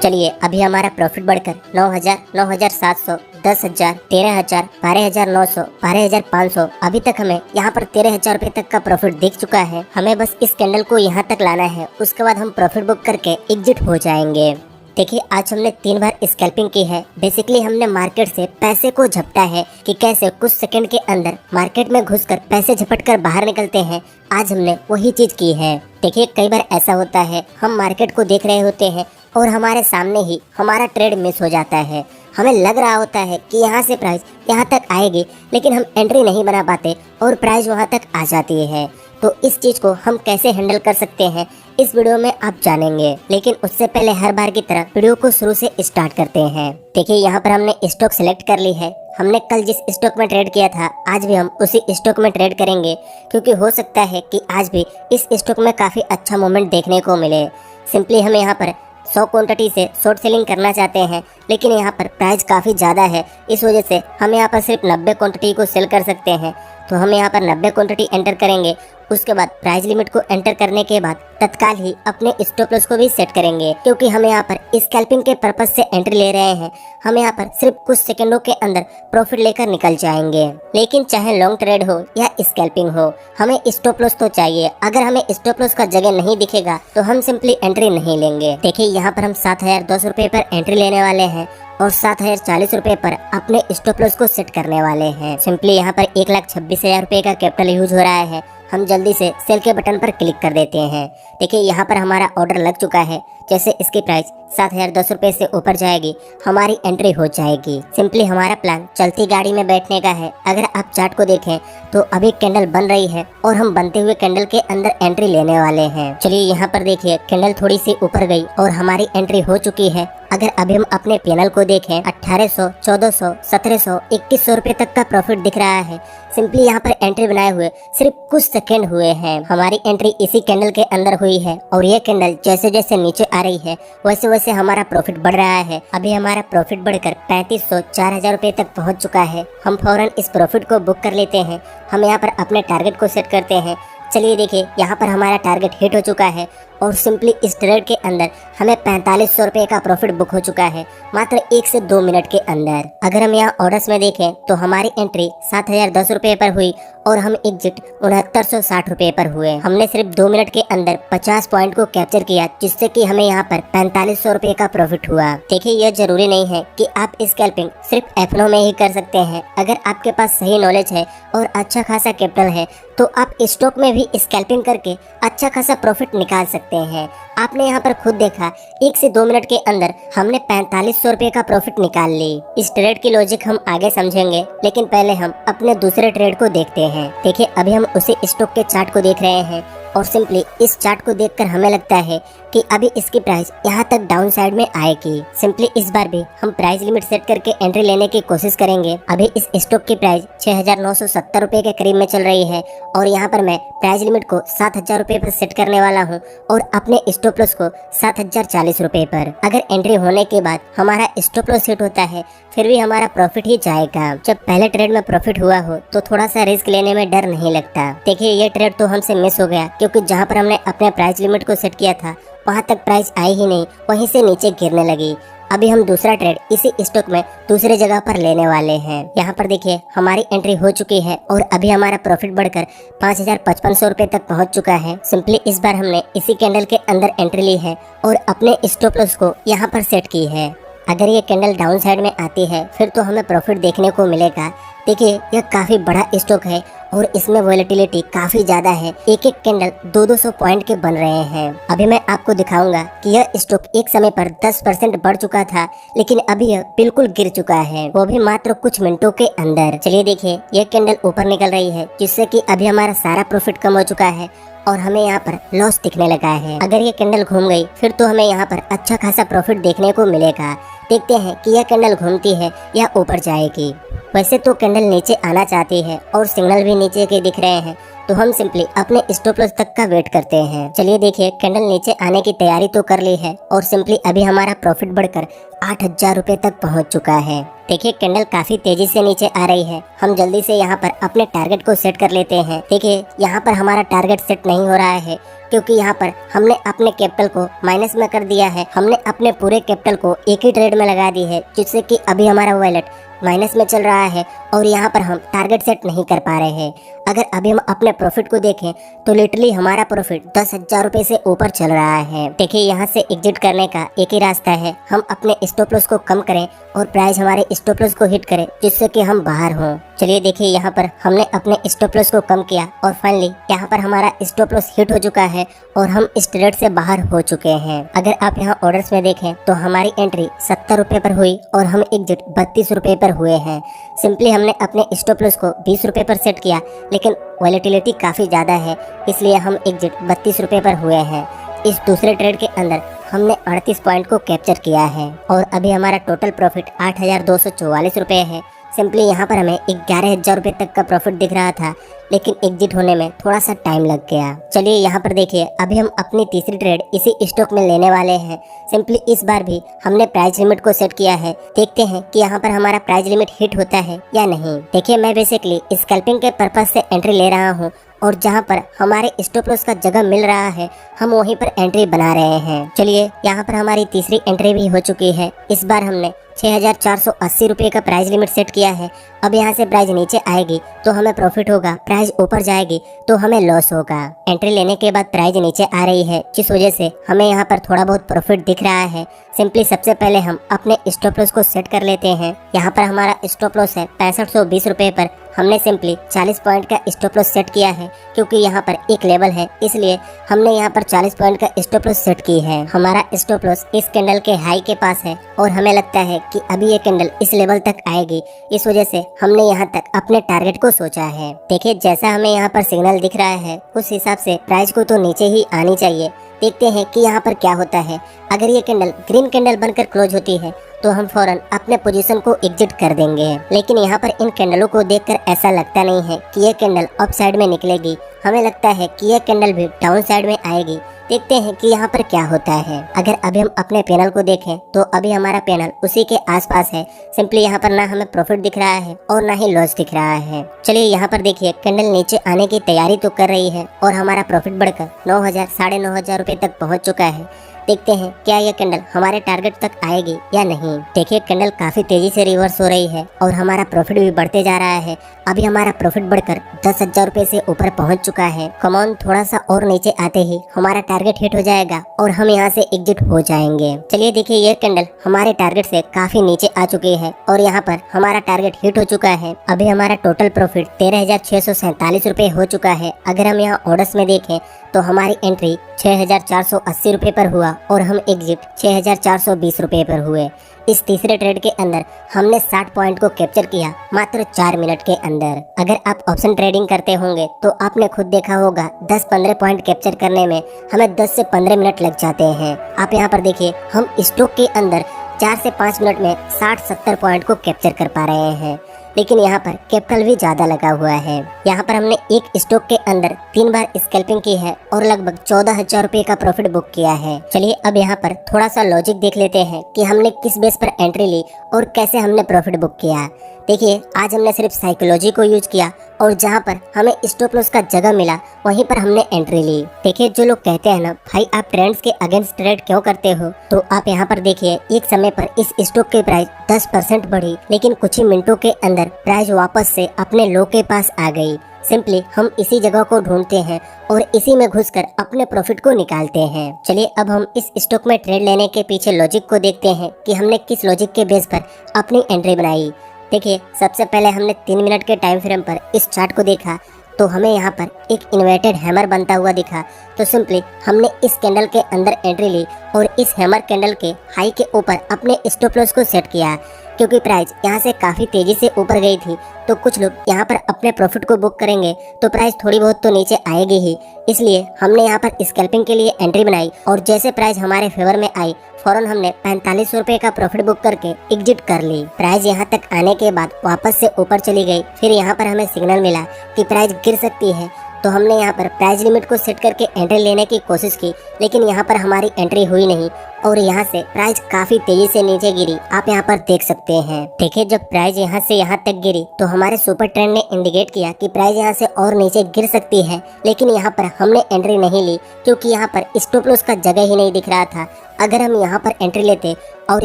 चलिए अभी हमारा प्रॉफिट बढ़कर 9,000, 9,700, 10,000, 13,000, 12,900, 12,500 अभी तक हमें यहाँ पर 13,000 रुपए तक का प्रॉफिट दिख चुका है। हमें बस इस कैंडल को यहाँ तक लाना है, उसके बाद हम प्रॉफिट बुक करके एग्जिट हो जाएंगे। देखिए आज हमने 3 बार स्कैल्पिंग की है। बेसिकली हमने मार्केट से पैसे को झपटा है कि कैसे कुछ सेकंड के अंदर मार्केट में घुसकर पैसे झपट कर बाहर निकलते हैं। आज हमने वही चीज की है। देखिए कई बार ऐसा होता है, हम मार्केट को देख रहे होते हैं और हमारे सामने ही हमारा ट्रेड मिस हो जाता है। हमें लग रहा होता है कि यहाँ से प्राइस यहाँ तक आएगी, लेकिन हम एंट्री नहीं बना पाते और प्राइस वहाँ तक आ जाती है। तो इस चीज को हम कैसे हैंडल कर सकते हैं इस वीडियो में आप जानेंगे। लेकिन उससे पहले हर बार की तरह वीडियो को शुरू से स्टार्ट करते हैं। देखिए यहाँ पर हमने स्टॉक सेलेक्ट कर ली है। हमने कल जिस स्टॉक में ट्रेड किया था आज भी हम उसी स्टॉक में ट्रेड करेंगे, क्योंकि हो सकता है कि आज भी इस स्टॉक में काफी अच्छा मोमेंट देखने को मिले। सिंपली हमें यहाँ पर 100 क्वांटिटी से शॉर्ट सेलिंग करना चाहते हैं, लेकिन यहाँ पर प्राइस काफ़ी ज़्यादा है, इस वजह से हम यहाँ पर सिर्फ 90 क्वांटिटी को सेल कर सकते हैं। तो हम यहाँ पर 90 क्वांटिटी एंटर करेंगे। उसके बाद प्राइस लिमिट को एंटर करने के बाद तत्काल ही अपने स्टॉप लॉस को भी सेट करेंगे, क्योंकि हम यहाँ पर स्कैल्पिंग के पर्पज से एंट्री ले रहे हैं। हम यहाँ पर सिर्फ कुछ सेकंडों के अंदर प्रॉफिट लेकर निकल जाएंगे। लेकिन चाहे लॉन्ग ट्रेड हो या स्कैल्पिंग हो, हमें स्टॉप लॉस तो चाहिए। अगर हमें स्टॉप लॉस का जगह नहीं दिखेगा तो हम सिंपली एंट्री नहीं लेंगे। देखिए यहाँ पर हम 7,200 रुपए पर एंट्री लेने वाले हैं और 7,040 रुपए पर अपने स्टॉप लॉस को सेट करने वाले हैं। सिंपली यहाँ पर 1,26,000 रुपए का कैपिटल यूज हो रहा है। हम जल्दी से सेल के बटन पर क्लिक कर देते हैं। देखिए यहाँ पर हमारा ऑर्डर लग चुका है। जैसे इसकी प्राइस 7,200 रुपए से ऊपर जाएगी हमारी एंट्री हो जाएगी। सिंपली हमारा प्लान चलती गाड़ी में बैठने का है। अगर आप चार्ट को देखें तो अभी कैंडल बन रही है और हम बनते हुए कैंडल के अंदर एंट्री लेने वाले हैं। चलिए यहाँ पर देखिए कैंडल थोड़ी सी ऊपर गई और हमारी एंट्री हो चुकी है। अगर अभी हम अपने पैनल को देखें 1,800, 1,400, 1,700, 2,100 रुपए तक का प्रॉफिट दिख रहा है। सिंपली यहाँ पर एंट्री बनाए हुए सिर्फ कुछ सेकंड हुए हैं। हमारी एंट्री इसी कैंडल के अंदर हुई है और ये कैंडल जैसे जैसे नीचे आ रही है वैसे वैसे हमारा प्रॉफिट बढ़ रहा है। अभी हमारा प्रॉफिट बढ़कर 3,500, 4,000 रुपए तक पहुँच चुका है। हम फौरन इस प्रॉफिट को बुक कर लेते हैं। हम यहाँ पर अपने टारगेट को सेट करते हैं। चलिए देखिए यहाँ पर हमारा टारगेट हिट हो चुका है और सिंपली इस ट्रेड के अंदर हमें 4,500 रुपए का प्रॉफिट बुक हो चुका है मात्र 1 से 2 मिनट के अंदर। अगर हम यहाँ ऑर्डर्स में देखें तो हमारी एंट्री 7,010 रुपए पर हुई और हम एग्जिट 6,960 रुपए पर हुए। हमने सिर्फ 2 मिनट के अंदर 50 पॉइंट को कैप्चर किया, जिससे कि हमें यहाँ पर 4,500 रुपए का प्रॉफिट हुआ। देखिए यह जरूरी नहीं है कि आप स्कैल्पिंग सिर्फ एफनो में ही कर सकते हैं। अगर आपके पास सही नॉलेज है और अच्छा खासा कैपिटल है तो आप स्टॉक में भी स्कैल्पिंग करके अच्छा खासा प्रॉफिट निकाल सकते हैं। आपने यहाँ पर खुद देखा 1 से 2 मिनट के अंदर हमने 4,500 रुपए का प्रॉफिट निकाल ली। इस ट्रेड की लॉजिक हम आगे समझेंगे, लेकिन पहले हम अपने दूसरे ट्रेड को देखते हैं। देखिए अभी हम उसी स्टॉक के चार्ट को देख रहे हैं और सिंपली इस चार्ट को देखकर हमें लगता है कि अभी इसकी प्राइस यहाँ तक डाउन साइड में आएगी। सिंपली इस बार भी हम प्राइस लिमिट सेट करके एंट्री लेने की कोशिश करेंगे। अभी इस स्टॉक की प्राइस 6,970 रुपए के करीब में चल रही है और यहाँ पर मैं प्राइस लिमिट को 7,000 रुपए पर सेट करने वाला हूँ और अपने स्टॉप लॉस को 7,040 रुपए पर। अगर एंट्री होने के बाद हमारा स्टॉप लॉस हिट होता है फिर भी हमारा प्रॉफिट ही जाएगा। जब पहले ट्रेड में प्रॉफिट हुआ हो तो थोड़ा सा रिस्क लेने में डर नहीं लगता। देखिए ये ट्रेड तो हमसे मिस हो गया, क्योंकि जहाँ पर हमने अपने प्राइस लिमिट को सेट किया था वहाँ तक प्राइस आई ही नहीं, वहीं से नीचे गिरने लगी। अभी हम दूसरा ट्रेड इसी स्टॉक में दूसरे जगह पर लेने वाले हैं। यहाँ पर देखिए हमारी एंट्री हो चुकी है और अभी हमारा प्रॉफिट बढ़कर 5,500 रुपए तक पहुँच चुका है। सिंपली इस बार हमने इसी कैंडल के अंदर एंट्री ली है और अपने स्टॉप लॉस को यहाँ पर सेट की है। अगर ये कैंडल डाउन साइड में आती है फिर तो हमें प्रॉफिट देखने को मिलेगा। देखिए यह काफी बड़ा स्टॉक है और इसमें वॉलेटिलिटी काफी ज्यादा है। एक एक कैंडल 200 पॉइंट के बन रहे हैं। अभी मैं आपको दिखाऊंगा कि यह स्टॉक एक समय पर 10% बढ़ चुका था, लेकिन अभी यह बिल्कुल गिर चुका है, वो भी मात्र कुछ मिनटों के अंदर। चलिए देखिए यह कैंडल ऊपर निकल रही है, जिससे कि अभी हमारा सारा प्रॉफिट कम हो चुका है और हमें यहाँ पर लॉस दिखने लगा है। अगर ये कैंडल घूम गई फिर तो हमें यहाँ पर अच्छा खासा प्रॉफिट देखने को मिलेगा। देखते हैं कि यह कैंडल घूमती है या ऊपर जाएगी। वैसे तो कैंडल नीचे आना चाहती है और सिग्नल भी नीचे के दिख रहे हैं, तो हम सिंपली अपने स्टॉप लॉस तक का वेट करते हैं। चलिए देखिए कैंडल नीचे आने की तैयारी तो कर ली है और सिंपली अभी हमारा प्रॉफिट बढ़कर 8,000 रुपए तक पहुंच चुका है। देखिए कैंडल काफी तेजी से नीचे आ रही है। हम जल्दी से यहाँ पर अपने टारगेट को सेट कर लेते हैं। देखिए यहाँ पर हमारा टारगेट सेट नहीं हो रहा है क्योंकि यहाँ पर हमने अपने कैपिटल को माइनस में कर दिया है। हमने अपने पूरे कैपिटल को एक ही ट्रेड में लगा दी है, जिससे कि अभी हमारा वॉलेट माइनस में चल रहा है और यहाँ पर हम टारगेट सेट नहीं कर पा रहे हैं। अगर अभी हम अपने प्रॉफिट को देखें तो लिटरली हमारा प्रॉफिट 10,000 रुपए से ऊपर चल रहा है। देखिए, यहाँ से एग्जिट करने का एक ही रास्ता है, हम अपने स्टॉप लॉस को कम करें और प्राइस हमारे स्टॉप लॉस को हिट करें, जिससे कि हम बाहर हों। चलिए देखिए, यहाँ पर हमने अपने स्टॉप लॉस को कम किया और फाइनली यहाँ पर हमारा स्टॉप लॉस हिट हो चुका है और हम इस ट्रेड से बाहर हो चुके हैं। अगर आप यहाँ ऑर्डर्स में देखें तो हमारी एंट्री 70 रुपए पर हुई और हम एग्जिट 32 रुपए पर हुए हैं। सिंपली हमने अपने स्टॉप लॉस को 20 रुपए पर सेट किया, लेकिन वॉलेटिलिटी काफ़ी ज़्यादा है, इसलिए हम एग्जिट 32 रुपए पर हुए हैं। इस दूसरे ट्रेड के अंदर हमने 38 पॉइंट को कैप्चर किया है और अभी हमारा टोटल प्रॉफिट 8,244 रुपए है। सिंपली यहाँ पर हमें 11,000 रुपए तक का प्रॉफिट दिख रहा था, लेकिन एग्जिट होने में थोड़ा सा टाइम लग गया। चलिए यहाँ पर देखिए, अभी हम अपनी तीसरी ट्रेड इसी स्टॉक में लेने वाले हैं। सिंपली इस बार भी हमने प्राइस लिमिट को सेट किया है। देखते हैं कि यहाँ पर हमारा प्राइस लिमिट हिट होता है या नहीं। देखिए, मैं बेसिकली स्कैल्पिंग के पर्पज से एंट्री ले रहा हूँ और जहाँ पर हमारे स्टॉप लॉस का जगह मिल रहा है हम वहीं पर एंट्री बना रहे हैं। चलिए, यहाँ पर हमारी तीसरी एंट्री भी हो चुकी है। इस बार हमने 6,480 रुपये का प्राइस लिमिट सेट किया है। अब यहाँ से प्राइस नीचे आएगी तो हमें प्रॉफिट होगा, प्राइस ऊपर जाएगी तो हमें लॉस होगा। एंट्री लेने के बाद प्राइस नीचे आ रही है, जिस वजह से हमें यहाँ पर थोड़ा बहुत प्रॉफिट दिख रहा है। सिंपली सबसे पहले हम अपने स्टॉप लॉस को सेट कर लेते हैं। यहाँ पर हमारा स्टॉप लॉस है 6520 रुपये पर। हमने सिंपली 40 पॉइंट का स्टॉप लॉस सेट किया है, क्योंकि यहाँ पर एक लेवल है, इसलिए हमने यहाँ पर 40 पॉइंट का स्टॉप लॉस सेट की है। हमारा स्टॉप लॉस इस कैंडल के हाई के पास है और हमें लगता है कि अभी ये कैंडल इस लेवल तक आएगी, इस वजह से हमने यहाँ तक अपने टारगेट को सोचा है। देखिए, जैसा हमें यहाँ पर सिग्नल दिख रहा है उस हिसाब से प्राइस को तो नीचे ही आनी चाहिए। देखते हैं कि यहाँ पर क्या होता है। अगर ये कैंडल ग्रीन कैंडल बनकर क्लोज होती है तो हम फौरन अपने पोजीशन को एग्जिट कर देंगे, लेकिन यहाँ पर इन कैंडलों को देखकर ऐसा लगता नहीं है कि ये कैंडल अप साइड में निकलेगी। हमें लगता है कि ये कैंडल भी डाउन साइड में आएगी। देखते हैं कि यहाँ पर क्या होता है। अगर अभी हम अपने पैनल को देखें तो अभी हमारा पैनल उसी के आसपास है। सिंपली यहाँ पर ना हमें प्रॉफिट दिख रहा है और ना ही लॉस दिख रहा है। चलिए यहाँ पर देखिए, कैंडल नीचे आने की तैयारी तो कर रही है और हमारा प्रॉफिट बढ़कर 9,000 साढ़े 9,000 रुपये तक पहुँच चुका है। देखते हैं क्या यह कैंडल हमारे टारगेट तक आएगी या नहीं। देखिए, कैंडल काफी तेजी से रिवर्स हो रही है और हमारा प्रॉफिट भी बढ़ते जा रहा है। अभी हमारा प्रॉफिट बढ़कर 10,000 रुपए से ऊपर पहुंच चुका है। कमॉन, थोड़ा सा और नीचे आते ही हमारा टारगेट हिट हो जाएगा और हम यहां से एग्जिट हो जाएंगे। चलिए देखिए, यह कैंडल हमारे टारगेट से काफी नीचे आ चुकी है और यहाँ पर हमारा टारगेट हिट हो चुका है। अभी हमारा टोटल प्रॉफिट 13,647 रुपए हो चुका है। अगर हम यहाँ ऑर्डर्स में देखें तो हमारी एंट्री 6,480 रुपए पर हुआ और हम एग्जिट 6,420 रुपए पर हुए। इस तीसरे ट्रेड के अंदर हमने 60 पॉइंट को कैप्चर किया मात्र 4 मिनट के अंदर। अगर आप ऑप्शन ट्रेडिंग करते होंगे तो आपने खुद देखा होगा 10-15 पॉइंट कैप्चर करने में हमें 10 से 15 मिनट लग जाते हैं। आप यहाँ पर देखिए, हम स्टॉक के अंदर 4 से 5 मिनट में 60-70 पॉइंट को कैप्चर कर पा रहे हैं, लेकिन यहाँ पर कैपिटल भी ज्यादा लगा हुआ है। यहाँ पर हमने एक स्टॉक के अंदर 3 बार स्कैल्पिंग की है और लगभग 14,000 रुपए का प्रॉफिट बुक किया है। चलिए अब यहाँ पर थोड़ा सा लॉजिक देख लेते हैं कि हमने किस बेस पर एंट्री ली और कैसे हमने प्रॉफिट बुक किया। देखिए, आज हमने सिर्फ साइकोलॉजी को यूज किया और जहाँ पर हमें स्टॉप लॉस का जगह मिला वहीं पर हमने एंट्री ली। देखिए, जो लोग कहते हैं ना भाई आप ट्रेंड्स के अगेंस्ट ट्रेड क्यों करते हो, तो आप यहाँ पर देखिए, एक समय पर इस स्टॉक की प्राइस 10% बढ़ी, लेकिन कुछ ही मिनटों के अंदर प्राइस वापस से अपने लो के पास आ गई। सिंपली हम इसी जगह को ढूंढते हैं और इसी में घुसकर अपने प्रॉफिट को निकालते हैं। चलिए अब हम इस स्टॉक में ट्रेड लेने के पीछे लॉजिक को देखते हैं कि हमने किस लॉजिक के बेस पर अपनी एंट्री बनाई। देखिए, सबसे पहले हमने 3 मिनट के टाइम फ्रेम पर इस चार्ट को देखा तो हमें यहाँ पर एक इन्वर्टेड हैमर बनता हुआ दिखा। तो सिंपली हमने इस कैंडल के अंदर एंट्री ली और इस हैमर कैंडल के हाई के ऊपर अपने स्टॉप लॉस को सेट किया। क्योंकि प्राइस यहाँ से काफ़ी तेज़ी से ऊपर गई थी तो कुछ लोग यहाँ पर अपने प्रॉफिट को बुक करेंगे तो प्राइस थोड़ी बहुत तो नीचे आएगी ही, इसलिए हमने यहाँ पर स्कैल्पिंग के लिए एंट्री बनाई और जैसे प्राइस हमारे फेवर में आई फौरन हमने 4500 रुपए का प्रॉफिट बुक करके एग्जिट कर ली। प्राइस यहाँ तक आने के बाद वापस से ऊपर चली गई। फिर यहाँ पर हमें सिग्नल मिला कि प्राइस गिर सकती है तो हमने यहाँ पर प्राइस लिमिट को सेट करके एंट्री लेने की कोशिश की, लेकिन यहाँ पर हमारी एंट्री हुई नहीं और यहाँ से प्राइस काफी तेजी से नीचे गिरी। आप यहाँ पर देख सकते हैं। देखिए जब प्राइस यहाँ से यहाँ तक गिरी तो हमारे सुपर ट्रेंड ने इंडिकेट किया कि प्राइस यहाँ से और नीचे गिर सकती है, लेकिन यहाँ पर हमने एंट्री नहीं ली क्योंकि यहाँ पर स्टॉप लॉस का जगह ही नहीं दिख रहा था। अगर हम यहाँ पर एंट्री लेते और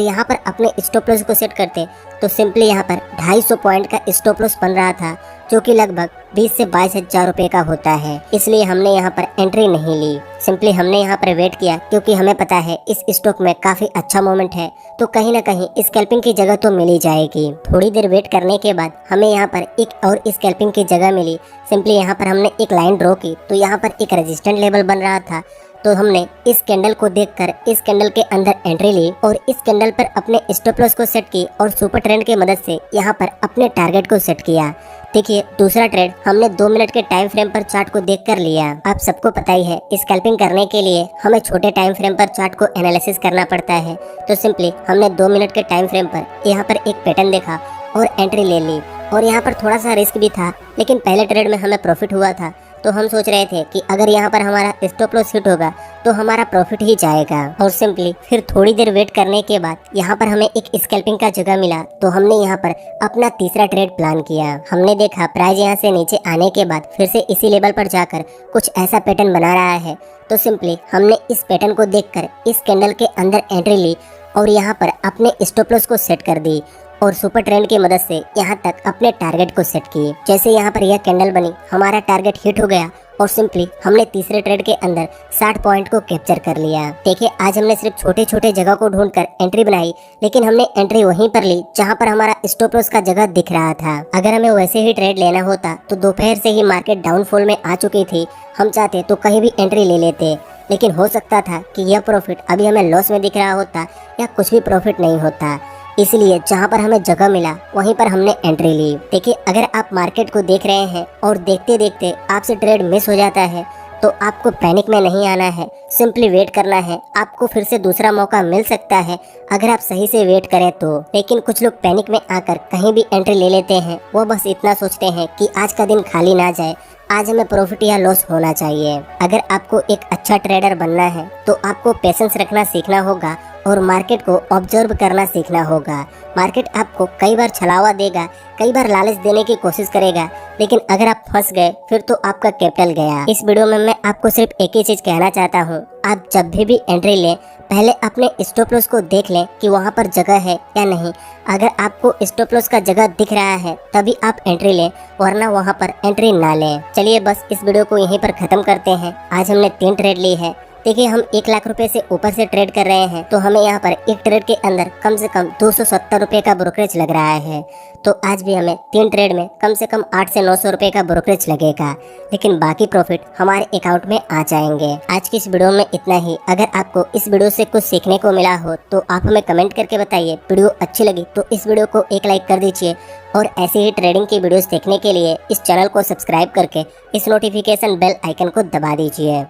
यहाँ पर अपने स्टॉप लॉस को सेट करते तो सिंपली यहाँ पर 250 पॉइंट का स्टॉप लॉस बन रहा था, जो कि लगभग 20 से 22 हजार रुपए का होता है। इसलिए हमने यहाँ पर एंट्री नहीं ली। सिंपली हमने यहाँ पर वेट किया क्योंकि हमें पता है इस स्टॉक में काफी अच्छा मोमेंट है, तो कहीं ना कहीं स्कैल्पिंग की जगह तो मिल ही जाएगी। थोड़ी देर वेट करने के बाद हमें यहाँ पर एक और स्कैल्पिंग की जगह मिली। सिंपली यहाँ पर हमने एक लाइन ड्रॉ की तो यहाँ पर एक रेजिस्टेंट लेवल बन रहा था, तो हमने इस कैंडल को देखकर इस कैंडल के अंदर एंट्री ली और इस कैंडल पर अपने स्टॉप लॉस को सेट की और सुपर ट्रेंड की मदद से यहाँ पर अपने टारगेट को सेट किया। देखिए दूसरा ट्रेड हमने 2 मिनट के टाइम फ्रेम पर चार्ट को देखकर लिया। आप सबको पता ही है स्कैल्पिंग करने के लिए हमें छोटे टाइम फ्रेम पर चार्ट को एनालिसिस करना पड़ता है, तो सिंपली हमने 2 मिनट के टाइम फ्रेम पर यहाँ पर एक पैटर्न देखा और एंट्री ले ली। और यहाँ पर थोड़ा सा रिस्क भी था, लेकिन पहले ट्रेड में हमें प्रॉफिट हुआ था, तो हम सोच रहे थे कि अगर यहाँ पर हमारा स्टॉप लॉस हिट होगा तो हमारा प्रॉफिट ही जाएगा। और सिंपली फिर थोड़ी देर वेट करने के बाद यहाँ पर हमें एक स्कैल्पिंग का जगह मिला, तो हमने यहाँ पर अपना तीसरा ट्रेड प्लान किया। हमने देखा प्राइस यहाँ से नीचे आने के बाद फिर से इसी लेवल पर जाकर कुछ ऐसा पैटर्न बना रहा है, तो सिंपली हमने इस पैटर्न को देखकर इस कैंडल के अंदर एंट्री ली और यहाँ पर अपने स्टॉप लॉस को सेट कर दी और सुपर ट्रेंड की मदद से यहाँ तक अपने टारगेट को सेट की। जैसे यहाँ पर यह कैंडल बनी हमारा टारगेट हिट हो गया और सिंपली हमने तीसरे ट्रेड के अंदर 60 पॉइंट को कैप्चर कर लिया। देखिए आज हमने सिर्फ छोटे छोटे जगह को ढूंढकर एंट्री बनाई, लेकिन हमने एंट्री वहीं पर ली जहाँ पर हमारा स्टॉप लॉस का जगह दिख रहा था। अगर हमें वैसे ही ट्रेड लेना होता तो दोपहर से ही मार्केट डाउनफॉल में आ चुकी थी। हम चाहते तो कहीं भी एंट्री ले लेते, लेकिन हो सकता था कि यह प्रॉफिट अभी हमें लॉस में दिख रहा होता या कुछ भी प्रॉफिट नहीं होता। इसलिए जहाँ पर हमें जगह मिला वहीं पर हमने एंट्री ली। देखिए अगर आप मार्केट को देख रहे हैं और देखते देखते आपसे ट्रेड मिस हो जाता है तो आपको पैनिक में नहीं आना है, सिंपली वेट करना है। आपको फिर से दूसरा मौका मिल सकता है अगर आप सही से वेट करें तो। लेकिन कुछ लोग पैनिक में आकर कहीं भी एंट्री ले लेते हैं। वो बस इतना सोचते हैं कि आज का दिन खाली ना जाए, आज हमें प्रॉफिट या लॉस होना चाहिए। अगर आपको एक अच्छा ट्रेडर बनना है तो आपको पेशेंस रखना सीखना होगा और मार्केट को ऑब्जर्व करना सीखना होगा। मार्केट आपको कई बार छलावा देगा, कई बार लालच देने की कोशिश करेगा, लेकिन अगर आप फंस गए फिर तो आपका कैपिटल गया। इस वीडियो में मैं आपको सिर्फ एक ही चीज कहना चाहता हूँ, आप जब भी एंट्री लें पहले अपने स्टॉप लॉस को देख लें कि वहाँ पर जगह है या नहीं। अगर आपको स्टॉप लॉस का जगह दिख रहा है तभी आप एंट्री लें, वरना वहाँ पर एंट्री ना लें। चलिए बस इस वीडियो को यहीं पर खत्म करते हैं। आज हमने 3 ट्रेड ली है। देखिए हम 1 लाख रुपए से ऊपर से ट्रेड कर रहे हैं, तो हमें यहाँ पर एक ट्रेड के अंदर कम से कम 270 रुपए का ब्रोकरेज लग रहा है। तो आज भी हमें 3 ट्रेड में कम से कम 8 से 900 रुपए का ब्रोकरेज लगेगा, लेकिन बाकी प्रॉफिट हमारे अकाउंट में आ जाएंगे। आज की इस वीडियो में इतना ही। अगर आपको इस वीडियो से कुछ सीखने को मिला हो तो आप हमें कमेंट करके बताइए। वीडियो अच्छी लगी तो इस वीडियो को एक लाइक कर दीजिए और ऐसे ही ट्रेडिंग की वीडियोस देखने के लिए इस चैनल को सब्सक्राइब करके इस नोटिफिकेशन बेल आइकन को दबा दीजिए।